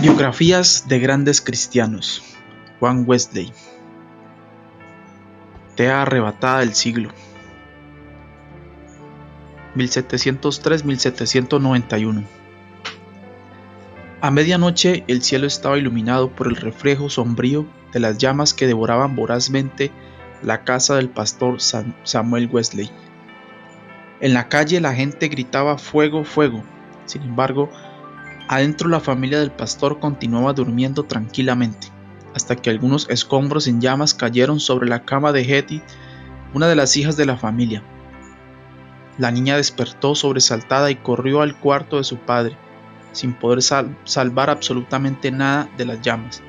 Biografías de grandes cristianos. Juan Wesley. Tea arrebatada del siglo. 1703-1791. A medianoche el cielo estaba iluminado por el reflejo sombrío de las llamas que devoraban vorazmente la casa del pastor Samuel Wesley. En la calle la gente gritaba fuego, fuego. Sin embargo, adentro la familia del pastor continuaba durmiendo tranquilamente, hasta que algunos escombros en llamas cayeron sobre la cama de Hetty, una de las hijas de la familia. La niña despertó sobresaltada y corrió al cuarto de su padre, sin poder salvar absolutamente nada de las llamas.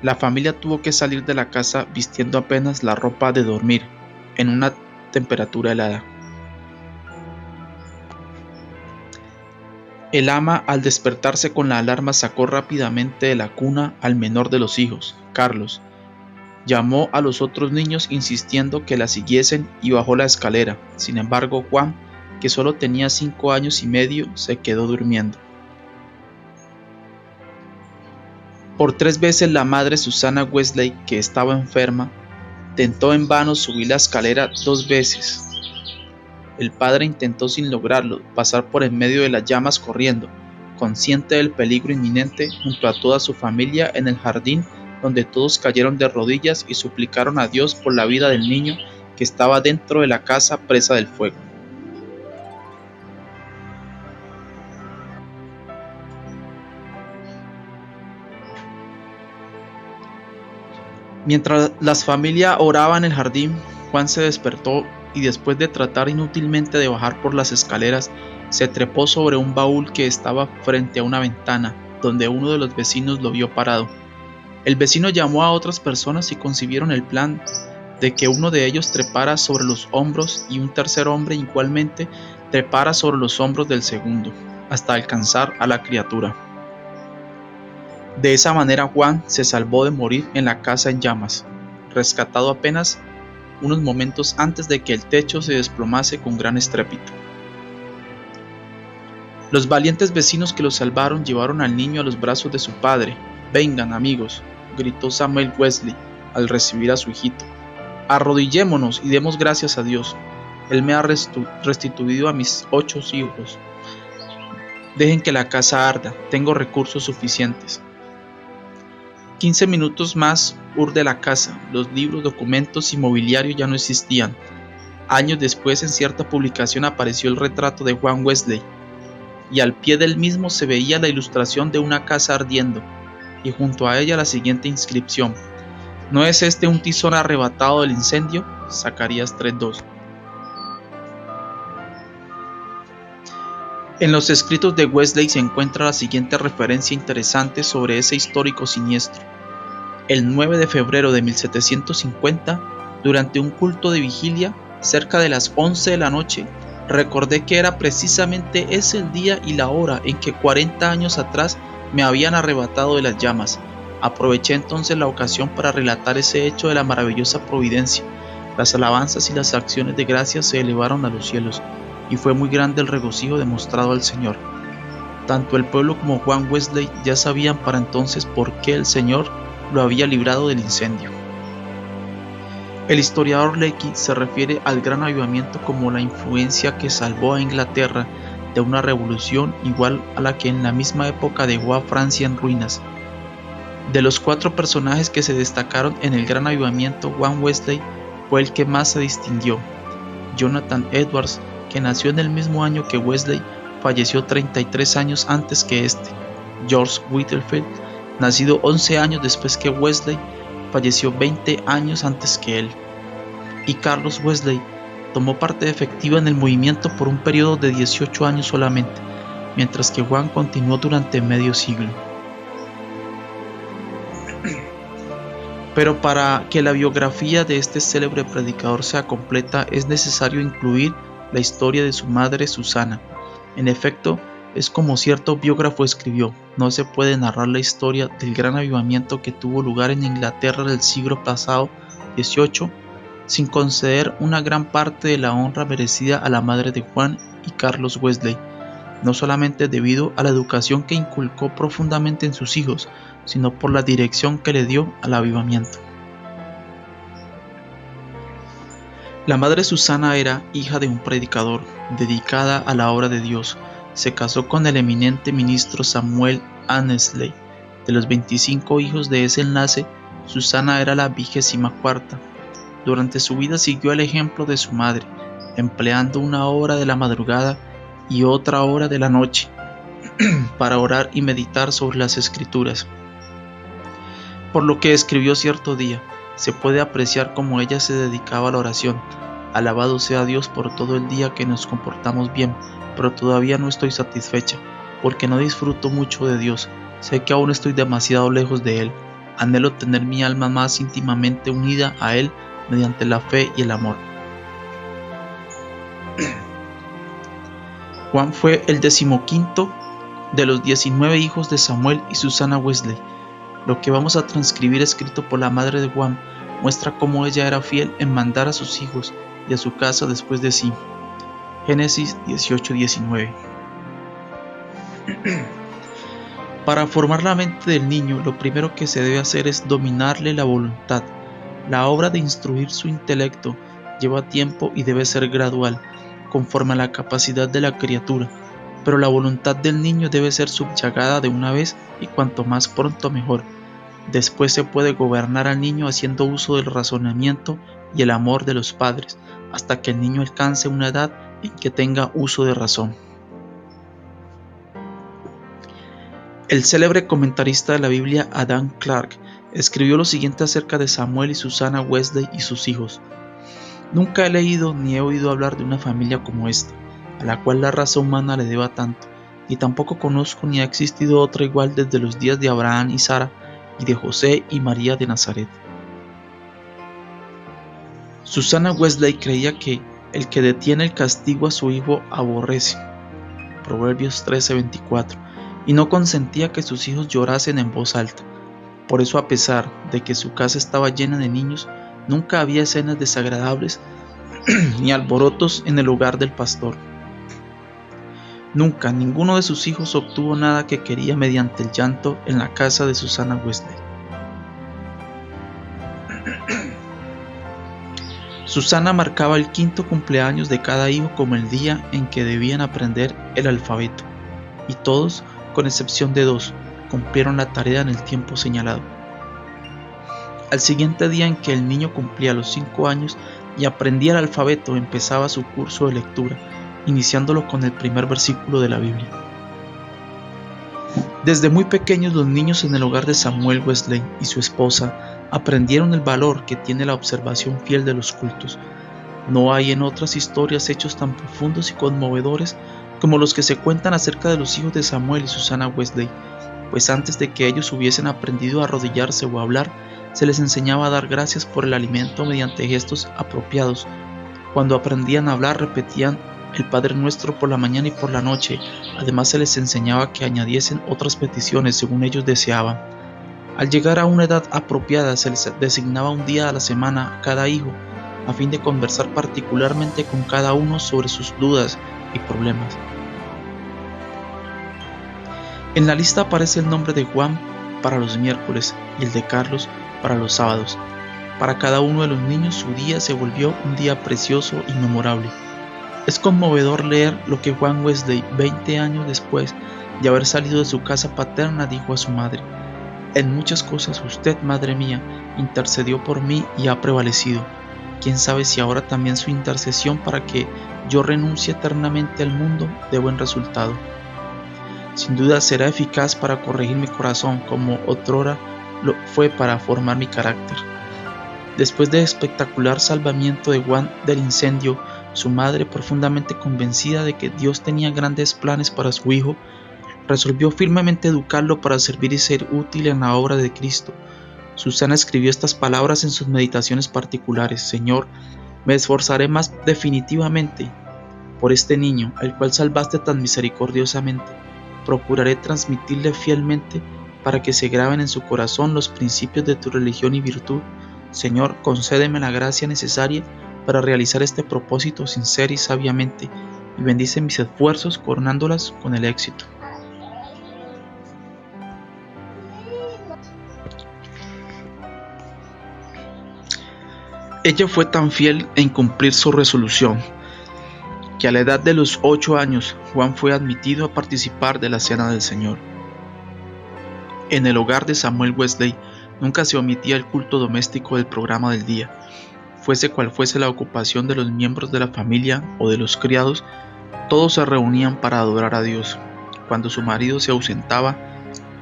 La familia tuvo que salir de la casa vistiendo apenas la ropa de dormir, en una temperatura helada. El ama, al despertarse con la alarma, sacó rápidamente de la cuna al menor de los hijos, Carlos. Llamó a los otros niños insistiendo que la siguiesen y bajó la escalera. Sin embargo, Juan, que solo tenía 5 años y medio, se quedó durmiendo. Por 3 veces la madre Susana Wesley, que estaba enferma, tentó en vano subir la escalera 2 veces. El padre intentó sin lograrlo pasar por en medio de las llamas corriendo, consciente del peligro inminente, junto a toda su familia en el jardín, donde todos cayeron de rodillas y suplicaron a Dios por la vida del niño que estaba dentro de la casa presa del fuego. Mientras la familia oraba en el jardín, Juan se despertó y después de tratar inútilmente de bajar por las escaleras, se trepó sobre un baúl que estaba frente a una ventana, donde uno de los vecinos lo vio parado. El vecino llamó a otras personas y concibieron el plan de que uno de ellos trepara sobre los hombros y un tercer hombre igualmente trepara sobre los hombros del segundo, hasta alcanzar a la criatura. De esa manera Juan se salvó de morir en la casa en llamas, rescatado apenas unos momentos antes de que el techo se desplomase con gran estrépito. Los valientes vecinos que lo salvaron llevaron al niño a los brazos de su padre. «Vengan, amigos», gritó Samuel Wesley al recibir a su hijito. «Arrodillémonos y demos gracias a Dios. Él me ha restituido a mis 8 hijos. Dejen que la casa arda, tengo recursos suficientes». 15 minutos más urde la casa, los libros, documentos y mobiliario ya no existían. Años después, en cierta publicación apareció el retrato de Juan Wesley, y al pie del mismo se veía la ilustración de una casa ardiendo, y junto a ella la siguiente inscripción: ¿No es este un tizón arrebatado del incendio? Zacarías 3:2. En los escritos de Wesley se encuentra la siguiente referencia interesante sobre ese histórico siniestro. El 9 de febrero de 1750, durante un culto de vigilia, cerca de las 11 de la noche, recordé que era precisamente ese el día y la hora en que 40 años atrás me habían arrebatado de las llamas. Aproveché entonces la ocasión para relatar ese hecho de la maravillosa providencia. Las alabanzas y las acciones de gracias se elevaron a los cielos, y fue muy grande el regocijo demostrado al Señor. Tanto el pueblo como Juan Wesley ya sabían para entonces por qué el Señor lo había librado del incendio. El historiador Lecky se refiere al gran avivamiento como la influencia que salvó a Inglaterra de una revolución igual a la que en la misma época dejó a Francia en ruinas. De los 4 personajes que se destacaron en el gran avivamiento, Juan Wesley fue el que más se distinguió. Jonathan Edwards, que nació en el mismo año que Wesley, falleció 33 años antes que este. George Whitefield, nacido 11 años después que Wesley, falleció 20 años antes que él. Y Carlos Wesley tomó parte efectiva en el movimiento por un periodo de 18 años solamente, mientras que Juan continuó durante medio siglo. Pero para que la biografía de este célebre predicador sea completa, es necesario incluir la historia de su madre Susana. En efecto, es como cierto biógrafo escribió: no se puede narrar la historia del gran avivamiento que tuvo lugar en Inglaterra del siglo pasado XVIII sin conceder una gran parte de la honra merecida a la madre de Juan y Carlos Wesley. no solamente debido a la educación que inculcó profundamente en sus hijos, sino por la dirección que le dio al avivamiento. La madre Susana era hija de un predicador, dedicada a la obra de Dios. Se casó con el eminente ministro Samuel Annesley. De los 25 hijos de ese enlace, Susana era la 24ª. Durante su vida siguió el ejemplo de su madre, empleando una hora de la madrugada y otra hora de la noche para orar y meditar sobre las Escrituras. Por lo que escribió cierto día, se puede apreciar cómo ella se dedicaba a la oración. Alabado sea Dios por todo el día que nos comportamos bien, pero todavía no estoy satisfecha, porque no disfruto mucho de Dios. Sé que aún estoy demasiado lejos de Él. Anhelo tener mi alma más íntimamente unida a Él mediante la fe y el amor. Juan fue el 15º de los 19 hijos de Samuel y Susana Wesley. Lo que vamos a transcribir escrito por la madre de Juan muestra cómo ella era fiel en mandar a sus hijos y a su casa después de sí. Génesis 18:19. Para formar la mente del niño, lo primero que se debe hacer es dominarle la voluntad. La obra de instruir su intelecto lleva tiempo y debe ser gradual, conforme a la capacidad de la criatura, pero la voluntad del niño debe ser subyugada de una vez y cuanto más pronto mejor. Después se puede gobernar al niño haciendo uso del razonamiento y el amor de los padres, hasta que el niño alcance una edad en que tenga uso de razón. El célebre comentarista de la Biblia Adam Clarke escribió lo siguiente acerca de Samuel y Susana Wesley y sus hijos. Nunca he leído ni he oído hablar de una familia como esta, a la cual la raza humana le deba tanto, y tampoco conozco ni ha existido otra igual desde los días de Abraham y Sara, y de José y María de Nazaret. Susana Wesley creía que el que detiene el castigo a su hijo aborrece, Proverbios 13:24, y no consentía que sus hijos llorasen en voz alta. Por eso, a pesar de que su casa estaba llena de niños, nunca había escenas desagradables ni alborotos en el hogar del pastor. Nunca ninguno de sus hijos obtuvo nada que quería mediante el llanto en la casa de Susana Wesley. Susana marcaba el 5º cumpleaños de cada hijo como el día en que debían aprender el alfabeto, y todos, con excepción de 2, cumplieron la tarea en el tiempo señalado. Al siguiente día en que el niño cumplía los 5 años y aprendía el alfabeto, empezaba su curso de lectura, iniciándolo con el primer versículo de la Biblia. Desde muy pequeños los niños en el hogar de Samuel Wesley y su esposa aprendieron el valor que tiene la observación fiel de los cultos. No hay en otras historias hechos tan profundos y conmovedores como los que se cuentan acerca de los hijos de Samuel y Susana Wesley, pues antes de que ellos hubiesen aprendido a arrodillarse o a hablar, se les enseñaba a dar gracias por el alimento mediante gestos apropiados. Cuando aprendían a hablar, repetían el Padre Nuestro por la mañana y por la noche. Además, se les enseñaba que añadiesen otras peticiones según ellos deseaban. Al llegar a una edad apropiada, se les designaba un día a la semana a cada hijo, a fin de conversar particularmente con cada uno sobre sus dudas y problemas. En la lista aparece el nombre de Juan para los miércoles y el de Carlos para los sábados. Para cada uno de los niños su día se volvió un día precioso y memorable. Es conmovedor leer lo que Juan Wesley, 20 años después de haber salido de su casa paterna, dijo a su madre: «En muchas cosas usted, madre mía, intercedió por mí y ha prevalecido. Quién sabe si ahora también su intercesión para que yo renuncie eternamente al mundo dé buen resultado. Sin duda será eficaz para corregir mi corazón como otrora lo fue para formar mi carácter». Después del espectacular salvamiento de Juan del incendio, su madre, profundamente convencida de que Dios tenía grandes planes para su hijo, resolvió firmemente educarlo para servir y ser útil en la obra de Cristo. Susana escribió estas palabras en sus meditaciones particulares: «Señor, me esforzaré más definitivamente por este niño, al cual salvaste tan misericordiosamente. Procuraré transmitirle fielmente para que se graben en su corazón los principios de tu religión y virtud. Señor, concédeme la gracia necesaria para realizar este propósito sincero y sabiamente, y bendice mis esfuerzos coronándolas con el éxito. Ella fue tan fiel en cumplir su resolución, que a la edad de los 8 años Juan fue admitido a participar de la Cena del Señor. En el hogar de Samuel Wesley nunca se omitía el culto doméstico del programa del día. Fuese cual fuese la ocupación de los miembros de la familia o de los criados, todos se reunían para adorar a Dios. Cuando su marido se ausentaba,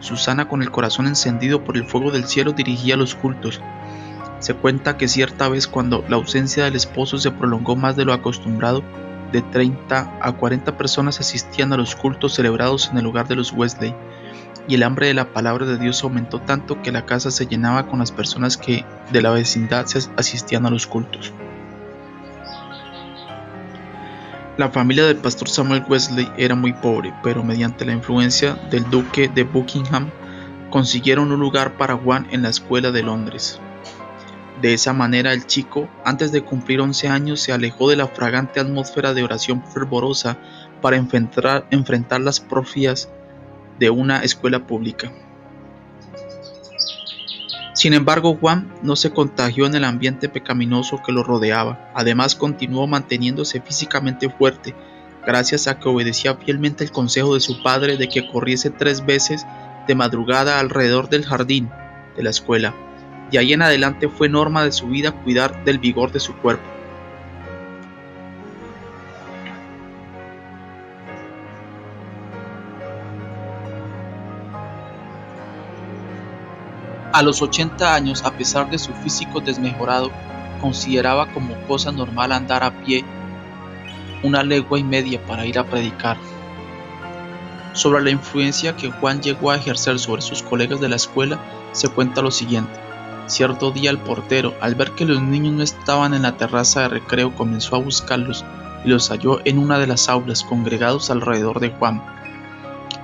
Susana, con el corazón encendido por el fuego del cielo, dirigía los cultos. Se cuenta que cierta vez, cuando la ausencia del esposo se prolongó más de lo acostumbrado, de 30 a 40 personas asistían a los cultos celebrados en el hogar de los Wesley, y el hambre de la palabra de Dios aumentó tanto que la casa se llenaba con las personas que de la vecindad se asistían a los cultos. La familia del pastor Samuel Wesley era muy pobre, pero mediante la influencia del duque de Buckingham consiguieron un lugar para Juan en la escuela de Londres. De esa manera el chico, antes de cumplir 11 años, se alejó de la fragante atmósfera de oración fervorosa para enfrentar las profías de una escuela pública. Sin embargo, Juan no se contagió en el ambiente pecaminoso que lo rodeaba. Además, continuó manteniéndose físicamente fuerte, gracias a que obedecía fielmente el consejo de su padre de que corriese 3 veces de madrugada alrededor del jardín de la escuela. De ahí en adelante fue norma de su vida cuidar del vigor de su cuerpo. A los 80 años, a pesar de su físico desmejorado, consideraba como cosa normal andar a pie 1,5 legua para ir a predicar. Sobre la influencia que Juan llegó a ejercer sobre sus colegas de la escuela, se cuenta lo siguiente. Cierto día el portero, al ver que los niños no estaban en la terraza de recreo, comenzó a buscarlos y los halló en una de las aulas, congregados alrededor de Juan.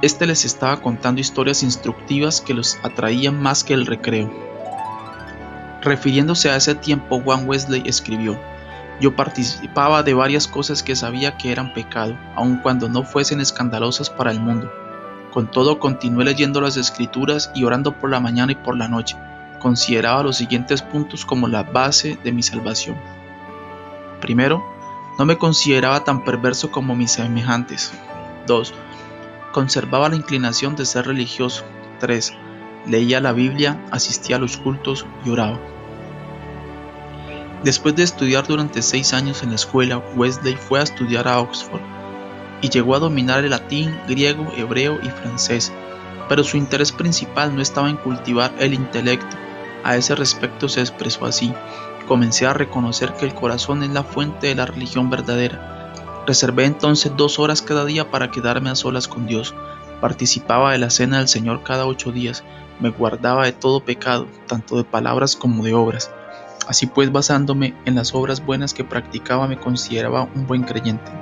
Este les estaba contando historias instructivas que los atraían más que el recreo. Refiriéndose a ese tiempo, Juan Wesley escribió: yo participaba de varias cosas que sabía que eran pecado, aun cuando no fuesen escandalosas para el mundo. Con todo, continué leyendo las Escrituras y orando por la mañana y por la noche. Consideraba los siguientes puntos como la base de mi salvación. Primero, no me consideraba tan perverso como mis semejantes. 2. Conservaba la inclinación de ser religioso. 3. Leía la Biblia, asistía a los cultos y oraba. Después de estudiar durante 6 años en la escuela, Wesley fue a estudiar a Oxford y llegó a dominar el latín, griego, hebreo y francés, pero su interés principal no estaba en cultivar el intelecto. A ese respecto se expresó así: comencé a reconocer que el corazón es la fuente de la religión verdadera. Reservé entonces 2 horas cada día para quedarme a solas con Dios. Participaba de la cena del Señor cada 8 días. Me guardaba de todo pecado, tanto de palabras como de obras. Así pues, basándome en las obras buenas que practicaba, me consideraba un buen creyente.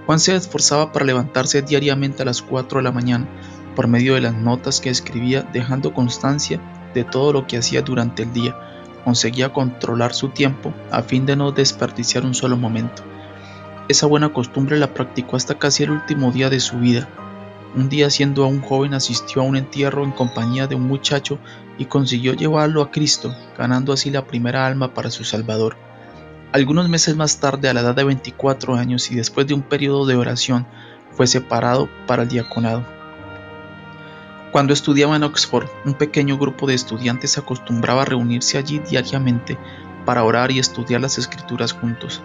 Juan se esforzaba para levantarse diariamente a las 4 de la mañana, por medio de las notas que escribía, dejando constancia de todo lo que hacía durante el día. Conseguía controlar su tiempo a fin de no desperdiciar un solo momento. Esa buena costumbre la practicó hasta casi el último día de su vida. Un día, siendo aún joven, asistió a un entierro en compañía de un muchacho y consiguió llevarlo a Cristo, ganando así la primera alma para su Salvador. Algunos meses más tarde, a la edad de 24 años y después de un periodo de oración, fue separado para el diaconado. Cuando estudiaba en Oxford, un pequeño grupo de estudiantes acostumbraba a reunirse allí diariamente para orar y estudiar las Escrituras juntos.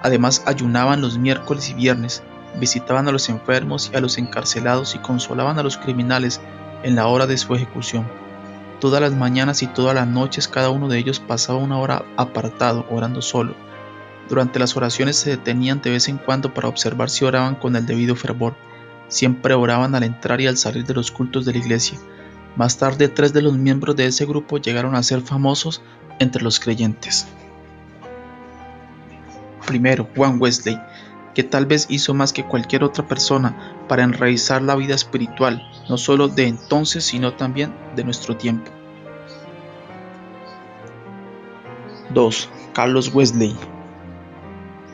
Además, ayunaban los miércoles y viernes, visitaban a los enfermos y a los encarcelados y consolaban a los criminales en la hora de su ejecución. Todas las mañanas y todas las noches cada uno de ellos pasaba una hora apartado, orando solo. Durante las oraciones se detenían de vez en cuando para observar si oraban con el debido fervor. Siempre oraban al entrar y al salir de los cultos de la iglesia. Más tarde, 3 de los miembros de ese grupo llegaron a ser famosos entre los creyentes. Primero, Juan Wesley, que tal vez hizo más que cualquier otra persona para enraizar la vida espiritual, no solo de entonces, sino también de nuestro tiempo. 2. Carlos Wesley.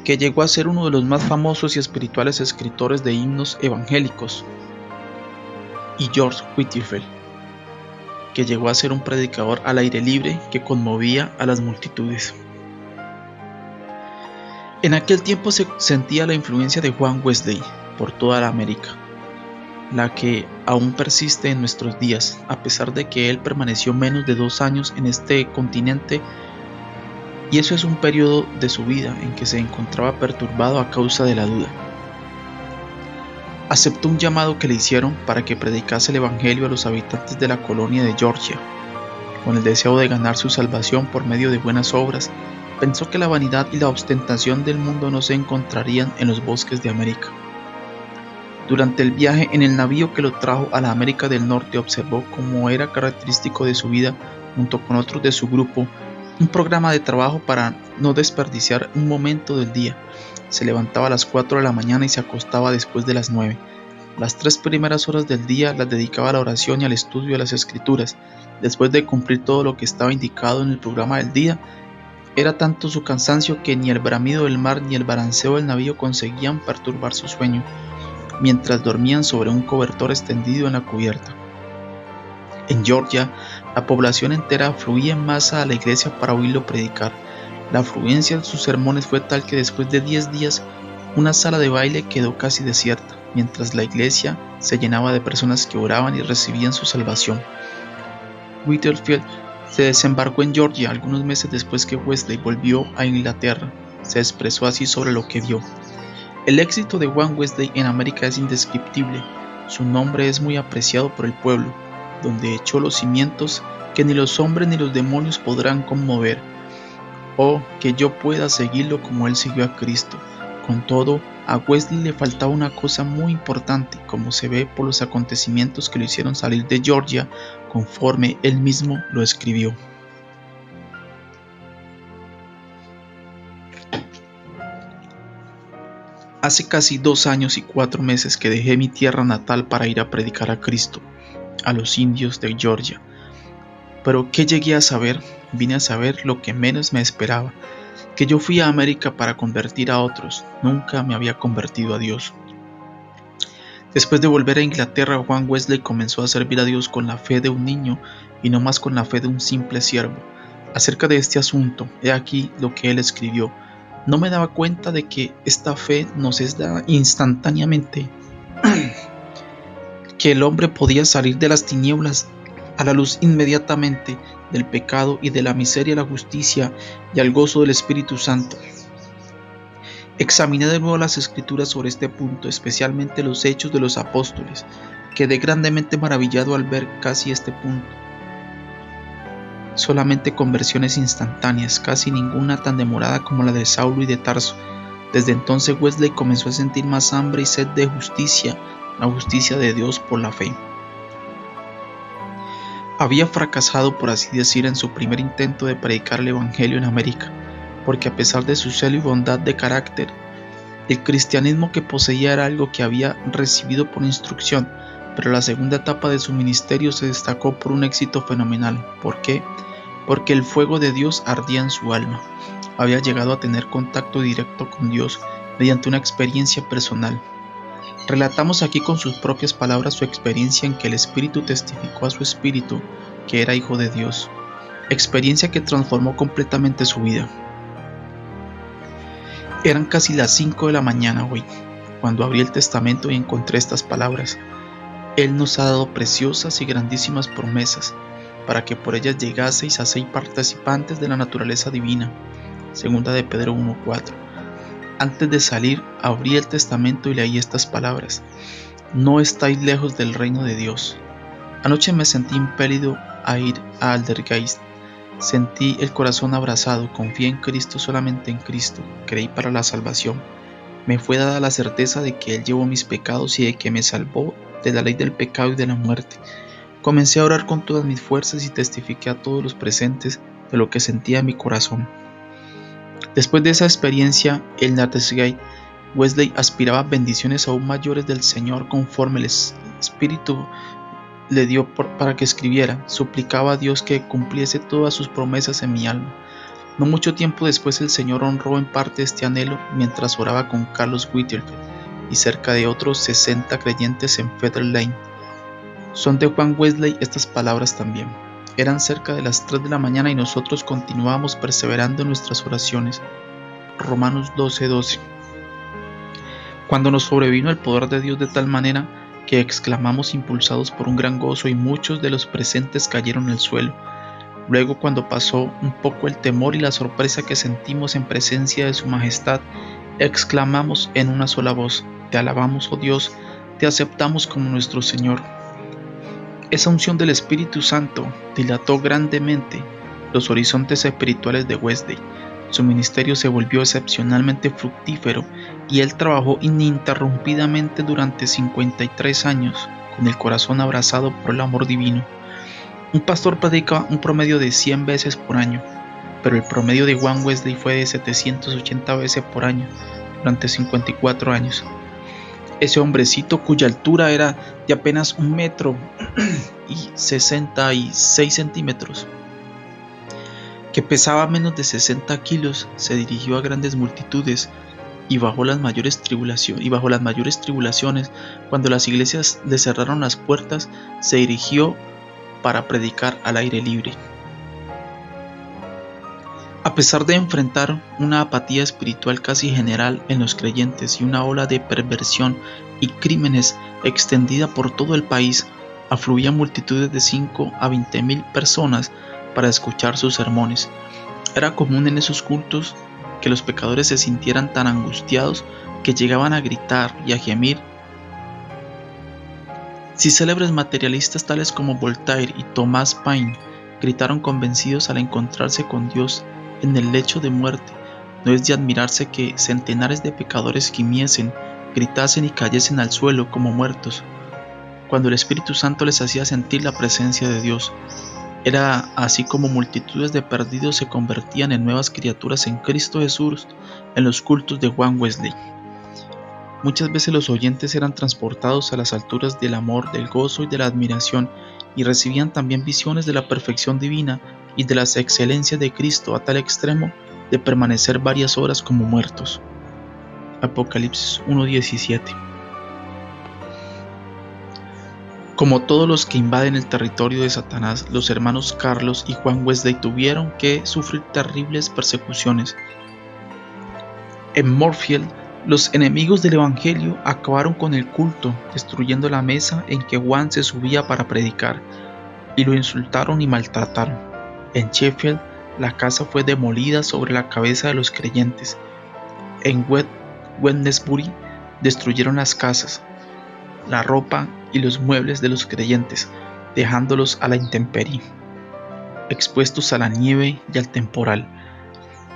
que llegó a ser uno de los más famosos y espirituales escritores de himnos evangélicos, y George Whitefield, que llegó a ser un predicador al aire libre que conmovía a las multitudes. En aquel tiempo se sentía la influencia de Juan Wesley por toda la América, la que aún persiste en nuestros días, a pesar de que él permaneció menos de 2 años en este continente, y eso es un periodo de su vida en que se encontraba perturbado a causa de la duda. Aceptó un llamado que le hicieron para que predicase el Evangelio a los habitantes de la colonia de Georgia. Con el deseo de ganar su salvación por medio de buenas obras, pensó que la vanidad y la ostentación del mundo no se encontrarían en los bosques de América. Durante el viaje en el navío que lo trajo a la América del Norte, observó, como era característico de su vida, junto con otros de su grupo, un programa de trabajo para no desperdiciar un momento del día. Se levantaba a las 4 de la mañana y se acostaba después de las 9. Las 3 primeras horas del día las dedicaba a la oración y al estudio de las Escrituras. Después de cumplir todo lo que estaba indicado en el programa del día, era tanto su cansancio que ni el bramido del mar ni el balanceo del navío conseguían perturbar su sueño, mientras dormían sobre un cobertor extendido en la cubierta. En Georgia, la población entera afluía en masa a la iglesia para oírlo predicar. La afluencia de sus sermones fue tal que después de 10 días, una sala de baile quedó casi desierta, mientras la iglesia se llenaba de personas que oraban y recibían su salvación. Whitefield se desembarcó en Georgia algunos meses después que Wesley volvió a Inglaterra. Se expresó así sobre lo que vio. El éxito de Juan Wesley en América es indescriptible. Su nombre es muy apreciado por el pueblo, donde echó los cimientos que ni los hombres ni los demonios podrán conmover. Oh, que yo pueda seguirlo como él siguió a Cristo. Con todo, a Wesley le faltaba una cosa muy importante, como se ve por los acontecimientos que lo hicieron salir de Georgia, conforme él mismo lo escribió. Hace casi 2 años y 4 meses que dejé mi tierra natal para ir a predicar a Cristo, a los indios de Georgia. Pero ¿qué llegué a saber? Vine a saber lo que menos me esperaba, que yo fui a América para convertir a otros, nunca me había convertido a Dios. Después de volver a Inglaterra, Juan Wesley comenzó a servir a Dios con la fe de un niño y no más con la fe de un simple siervo. Acerca de este asunto, he aquí lo que él escribió. No me daba cuenta de que esta fe nos es dada instantáneamente, que el hombre podía salir de las tinieblas a la luz inmediatamente, del pecado y de la miseria a la justicia y al gozo del Espíritu Santo. Examiné de nuevo las Escrituras sobre este punto, especialmente los Hechos de los Apóstoles. Quedé grandemente maravillado al ver casi este punto. Solamente conversiones instantáneas, casi ninguna tan demorada como la de Saulo y de Tarso. Desde entonces Wesley comenzó a sentir más hambre y sed de justicia, la justicia de Dios por la fe. Había fracasado, por así decir, en su primer intento de predicar el Evangelio en América, porque a pesar de su celo y bondad de carácter, el cristianismo que poseía era algo que había recibido por instrucción, pero la segunda etapa de su ministerio se destacó por un éxito fenomenal. ¿Por qué? Porque el fuego de Dios ardía en su alma. Había llegado a tener contacto directo con Dios mediante una experiencia personal. Relatamos aquí con sus propias palabras su experiencia en que el Espíritu testificó a su espíritu que era hijo de Dios, experiencia que transformó completamente su vida. Eran casi las 5 de la mañana hoy, cuando abrí el testamento y encontré estas palabras. Él nos ha dado preciosas y grandísimas promesas, para que por ellas llegaseis a ser participantes de la naturaleza divina. Segunda de Pedro 1:4. Antes de salir, abrí el testamento y leí estas palabras. No estáis lejos del reino de Dios. Anoche me sentí impelido a ir a Aldergeist. Sentí el corazón abrazado, confié en Cristo, solamente en Cristo, creí para la salvación. Me fue dada la certeza de que Él llevó mis pecados y de que me salvó de la ley del pecado y de la muerte. Comencé a orar con todas mis fuerzas y testifiqué a todos los presentes de lo que sentía en mi corazón. Después de esa experiencia en Aldersgate, Wesley aspiraba a bendiciones aún mayores del Señor conforme el Espíritu le dio para que escribiera. Suplicaba a Dios que cumpliese todas sus promesas en mi alma. No mucho tiempo después el Señor honró en parte este anhelo mientras oraba con Carlos Whitfield y cerca de otros 60 creyentes en Fetter Lane. Son de Juan Wesley estas palabras también. Eran cerca de las 3 de la mañana y nosotros continuábamos perseverando en nuestras oraciones. Romanos 12:12. Cuando nos sobrevino el poder de Dios de tal manera que exclamamos impulsados por un gran gozo y muchos de los presentes cayeron al suelo. Luego, cuando pasó un poco el temor y la sorpresa que sentimos en presencia de su majestad, exclamamos en una sola voz: Te alabamos, oh Dios, te aceptamos como nuestro Señor. Esa unción del Espíritu Santo dilató grandemente los horizontes espirituales de Wesley. Su ministerio se volvió excepcionalmente fructífero y él trabajó ininterrumpidamente durante 53 años, con el corazón abrazado por el amor divino. Un pastor predica un promedio de 100 veces por año, pero el promedio de Juan Wesley fue de 780 veces por año durante 54 años. Ese hombrecito, cuya altura era de apenas 1 metro y 66 centímetros, que pesaba menos de 60 kilos, se dirigió a grandes multitudes y bajo las mayores tribulaciones, cuando las iglesias le cerraron las puertas, se dirigió para predicar al aire libre. A pesar de enfrentar una apatía espiritual casi general en los creyentes y una ola de perversión y crímenes extendida por todo el país, afluían multitudes de 5 a 20,000 personas para escuchar sus sermones. Era común en esos cultos que los pecadores se sintieran tan angustiados que llegaban a gritar y a gemir. Si célebres materialistas tales como Voltaire y Thomas Paine gritaron convencidos al encontrarse con Dios en el lecho de muerte, no es de admirarse que centenares de pecadores gimiesen, gritasen y cayesen al suelo como muertos, cuando el Espíritu Santo les hacía sentir la presencia de Dios. Era así como multitudes de perdidos se convertían en nuevas criaturas en Cristo Jesús en los cultos de Juan Wesley. Muchas veces los oyentes eran transportados a las alturas del amor, del gozo y de la admiración, y recibían también visiones de la perfección divina y de las excelencias de Cristo a tal extremo de permanecer varias horas como muertos. Apocalipsis 1:17. Como todos los que invaden el territorio de Satanás, los hermanos Carlos y Juan Wesley tuvieron que sufrir terribles persecuciones. En Moorfield, los enemigos del Evangelio acabaron con el culto, destruyendo la mesa en que Juan se subía para predicar, y lo insultaron y maltrataron. En Sheffield, la casa fue demolida sobre la cabeza de los creyentes. En Wednesbury, destruyeron las casas, la ropa y los muebles de los creyentes, dejándolos a la intemperie, expuestos a la nieve y al temporal.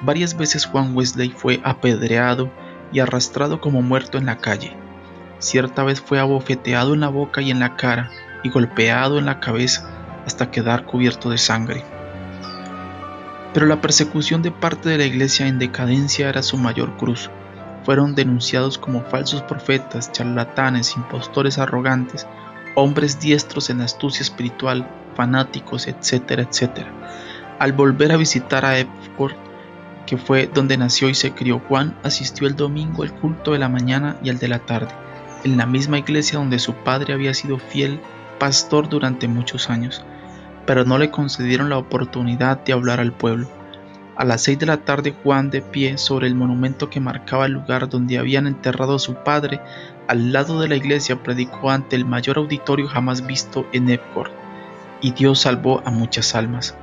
Varias veces Juan Wesley fue apedreado y arrastrado como muerto en la calle. Cierta vez fue abofeteado en la boca y en la cara y golpeado en la cabeza hasta quedar cubierto de sangre. Pero la persecución de parte de la iglesia en decadencia era su mayor cruz. Fueron denunciados como falsos profetas, charlatanes, impostores arrogantes, hombres diestros en astucia espiritual, fanáticos, etcétera, etcétera. Al volver a visitar a Epworth, que fue donde nació y se crió Juan, asistió el domingo al culto de la mañana y al de la tarde, en la misma iglesia donde su padre había sido fiel pastor durante muchos años, pero no le concedieron la oportunidad de hablar al pueblo. A las 6 de la tarde, Juan, de pie sobre el monumento que marcaba el lugar donde habían enterrado a su padre, al lado de la iglesia, predicó ante el mayor auditorio jamás visto en Epworth, y Dios salvó a muchas almas.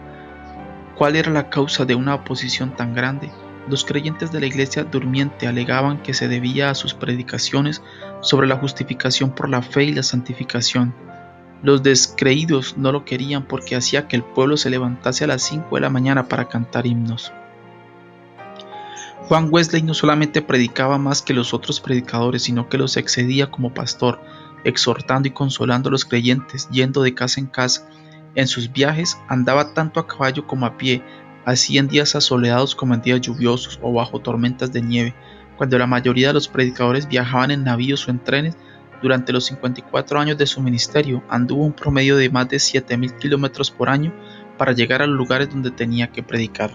¿Cuál era la causa de una oposición tan grande? Los creyentes de la iglesia durmiente alegaban que se debía a sus predicaciones sobre la justificación por la fe y la santificación. Los descreídos no lo querían porque hacía que el pueblo se levantase a las 5 de la mañana para cantar himnos. Juan Wesley no solamente predicaba más que los otros predicadores, sino que los excedía como pastor, exhortando y consolando a los creyentes, yendo de casa en casa. En sus viajes andaba tanto a caballo como a pie, así en días asoleados como en días lluviosos o bajo tormentas de nieve. Cuando la mayoría de los predicadores viajaban en navíos o en trenes, durante los 54 años de su ministerio, anduvo un promedio de más de 7,000 kilómetros por año para llegar a los lugares donde tenía que predicar.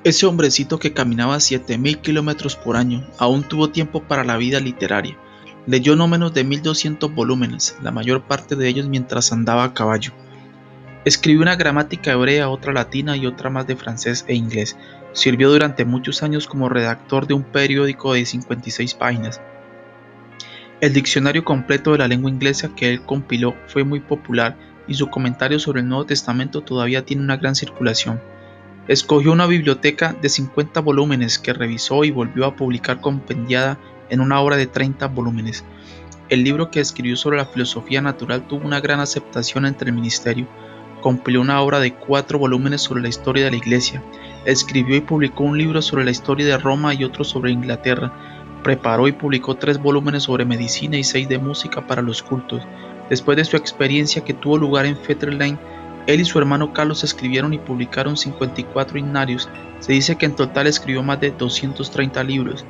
Ese hombrecito que caminaba 7000 kilómetros por año aún tuvo tiempo para la vida literaria. Leyó no menos de 1200 volúmenes, la mayor parte de ellos mientras andaba a caballo. Escribió una gramática hebrea, otra latina y otra más de francés e inglés. Sirvió durante muchos años como redactor de un periódico de 56 páginas. El diccionario completo de la lengua inglesa que él compiló fue muy popular y su comentario sobre el Nuevo Testamento todavía tiene una gran circulación. Escogió una biblioteca de 50 volúmenes que revisó y volvió a publicar compendiada en una obra de 30 volúmenes. El libro que escribió sobre la filosofía natural tuvo una gran aceptación entre el ministerio. Compiló una obra de 4 volúmenes sobre la historia de la Iglesia. Escribió y publicó un libro sobre la historia de Roma y otro sobre Inglaterra. Preparó y publicó 3 volúmenes sobre medicina y 6 de música para los cultos. Después de su experiencia que tuvo lugar en Fetter Lane, él y su hermano Carlos escribieron y publicaron 54 himnarios. Se dice que en total escribió más de 230 libros.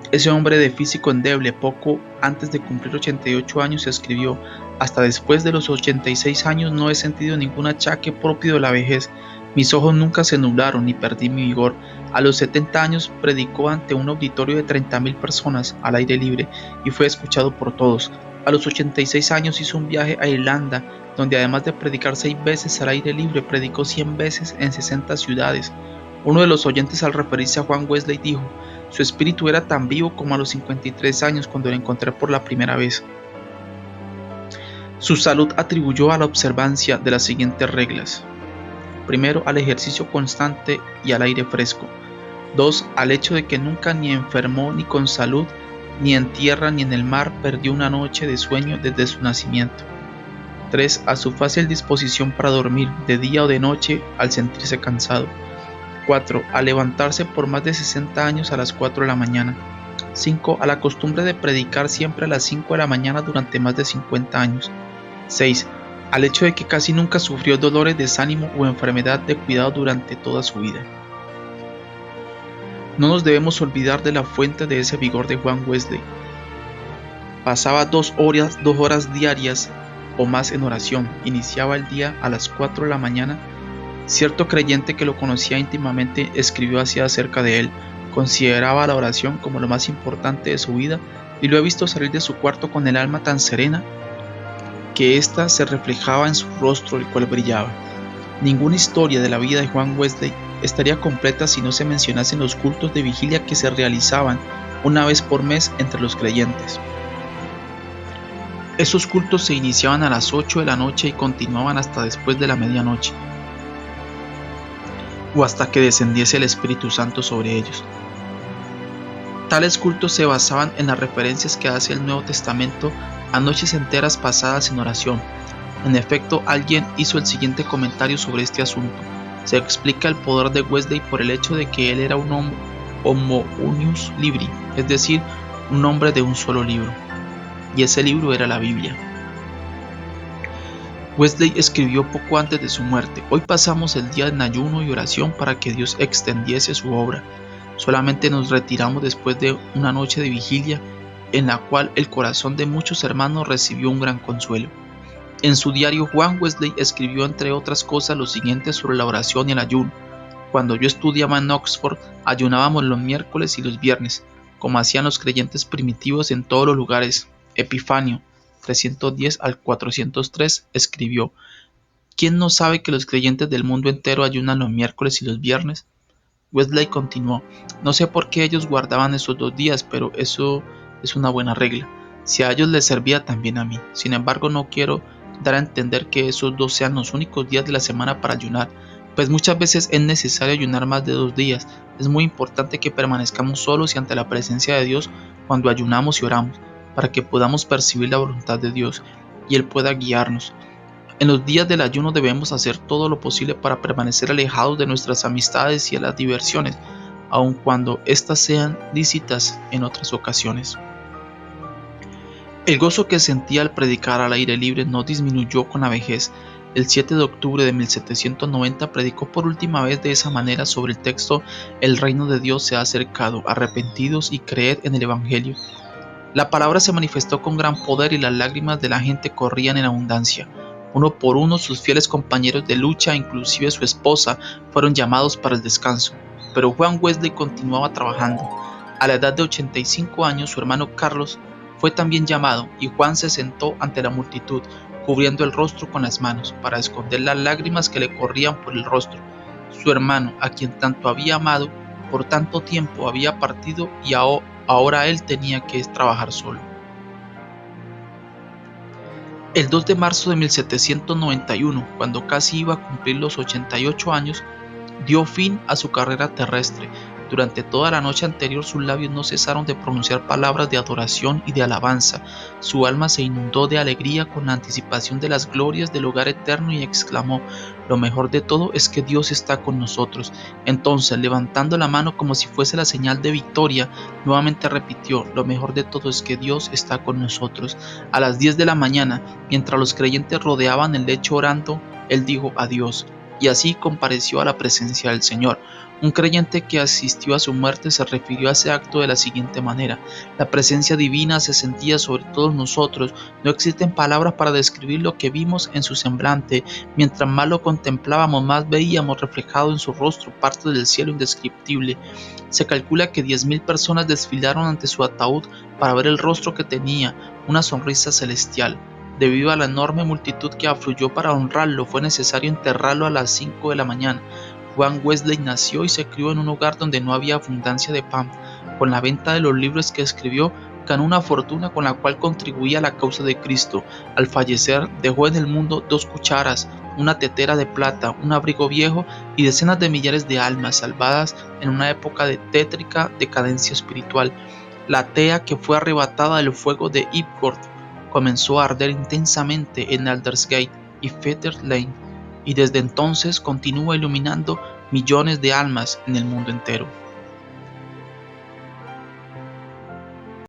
Ese hombre de físico endeble, poco antes de cumplir 88 años, escribió: hasta después de los 86 años no he sentido ningún achaque propio de la vejez. Mis ojos nunca se nublaron ni perdí mi vigor. A los 70 años predicó ante un auditorio de 30.000 personas al aire libre y fue escuchado por todos. A los 86 años hizo un viaje a Irlanda, donde además de predicar 6 veces al aire libre, predicó 100 veces en 60 ciudades. Uno de los oyentes, al referirse a Juan Wesley, dijo: su espíritu era tan vivo como a los 53 años cuando lo encontré por la primera vez. Su salud atribuyó a la observancia de las siguientes reglas. Primero, al ejercicio constante y al aire fresco. 2. Al hecho de que nunca ni enfermó ni con salud, ni en tierra ni en el mar perdió una noche de sueño desde su nacimiento. 3. A su fácil disposición para dormir, de día o de noche, al sentirse cansado. 4. A levantarse por más de 60 años a las 4 de la mañana. 5. A la costumbre de predicar siempre a las 5 de la mañana durante más de 50 años. 6. Al hecho de que casi nunca sufrió dolores, desánimo o enfermedad de cuidado durante toda su vida. No nos debemos olvidar de la fuente de ese vigor de Juan Wesley. Pasaba 2 horas diarias o más en oración. Iniciaba el día a las 4 de la mañana. Cierto creyente que lo conocía íntimamente escribió así acerca de él: consideraba la oración como lo más importante de su vida y lo he visto salir de su cuarto con el alma tan serena que ésta se reflejaba en su rostro, el cual brillaba. Ninguna historia de la vida de Juan Wesley estaría completa si no se mencionasen los cultos de vigilia que se realizaban una vez por mes entre los creyentes. Esos cultos se iniciaban a las 8 de la noche y continuaban hasta después de la medianoche, o hasta que descendiese el Espíritu Santo sobre ellos. Tales cultos se basaban en las referencias que hace el Nuevo Testamento a noches enteras pasadas en oración. En efecto, alguien hizo el siguiente comentario sobre este asunto: se explica el poder de Wesley por el hecho de que él era un homo unius libri, es decir, un hombre de un solo libro, y ese libro era la Biblia. Wesley escribió poco antes de su muerte: hoy pasamos el día en ayuno y oración para que Dios extendiese su obra. Solamente nos retiramos después de una noche de vigilia en la cual el corazón de muchos hermanos recibió un gran consuelo. En su diario, Juan Wesley escribió, entre otras cosas, lo siguiente sobre la oración y el ayuno: cuando yo estudiaba en Oxford, ayunábamos los miércoles y los viernes, como hacían los creyentes primitivos en todos los lugares. Epifanio 310 al 403 escribió: ¿quién no sabe que los creyentes del mundo entero ayunan los miércoles y los viernes? Wesley continuó: no sé por qué ellos guardaban esos 2 días, pero eso es una buena regla. Si a ellos les servía, también a mí. Sin embargo, no quiero dar a entender que esos 2 sean los únicos días de la semana para ayunar, pues muchas veces es necesario ayunar más de 2 días. Es muy importante que permanezcamos solos y ante la presencia de Dios cuando ayunamos y oramos, para que podamos percibir la voluntad de Dios y Él pueda guiarnos. En los días del ayuno debemos hacer todo lo posible para permanecer alejados de nuestras amistades y de las diversiones, aun cuando éstas sean lícitas en otras ocasiones. El gozo que sentía al predicar al aire libre no disminuyó con la vejez. El 7 de octubre de 1790 predicó por última vez de esa manera sobre el texto: el reino de Dios se ha acercado, arrepentidos y creed en el Evangelio. La palabra se manifestó con gran poder y las lágrimas de la gente corrían en abundancia. Uno por uno sus fieles compañeros de lucha, inclusive su esposa, fueron llamados para el descanso. pero Juan Wesley continuaba trabajando. A la edad de 85 años, su hermano Carlos fue también llamado, y Juan se sentó ante la multitud, cubriendo el rostro con las manos, para esconder las lágrimas que le corrían por el rostro. Su hermano, a quien tanto había amado, por tanto tiempo había partido, y ahora él tenía que trabajar solo. El 2 de marzo de 1791, cuando casi iba a cumplir los 88 años, dio fin a su carrera terrestre. Durante toda la noche anterior sus labios no cesaron de pronunciar palabras de adoración y de alabanza. Su alma se inundó de alegría con la anticipación de las glorias del hogar eterno y exclamó: "Lo mejor de todo es que Dios está con nosotros". Entonces, levantando la mano como si fuese la señal de victoria, nuevamente repitió: "Lo mejor de todo es que Dios está con nosotros". A las 10 de la mañana, mientras los creyentes rodeaban el lecho orando, él dijo adiós, y así compareció a la presencia del Señor. Un creyente que asistió a su muerte se refirió a ese acto de la siguiente manera: "La presencia divina se sentía sobre todos nosotros. No existen palabras para describir lo que vimos en su semblante. Mientras más lo contemplábamos, más veíamos reflejado en su rostro parte del cielo indescriptible". Se calcula que 10.000 personas desfilaron ante su ataúd para ver el rostro que tenía, una sonrisa celestial. Debido a la enorme multitud que afluyó para honrarlo, fue necesario enterrarlo a las 5 de la mañana. Juan Wesley nació y se crió en un hogar donde no había abundancia de pan. Con la venta de los libros que escribió, ganó una fortuna con la cual contribuía a la causa de Cristo. Al fallecer, dejó en el mundo 2 cucharas, una tetera de plata, un abrigo viejo y decenas de millares de almas salvadas en una época de tétrica decadencia espiritual. La tea que fue arrebatada del fuego de Ipworth comenzó a arder intensamente en Aldersgate y Fetter Lane, y desde entonces continúa iluminando millones de almas en el mundo entero.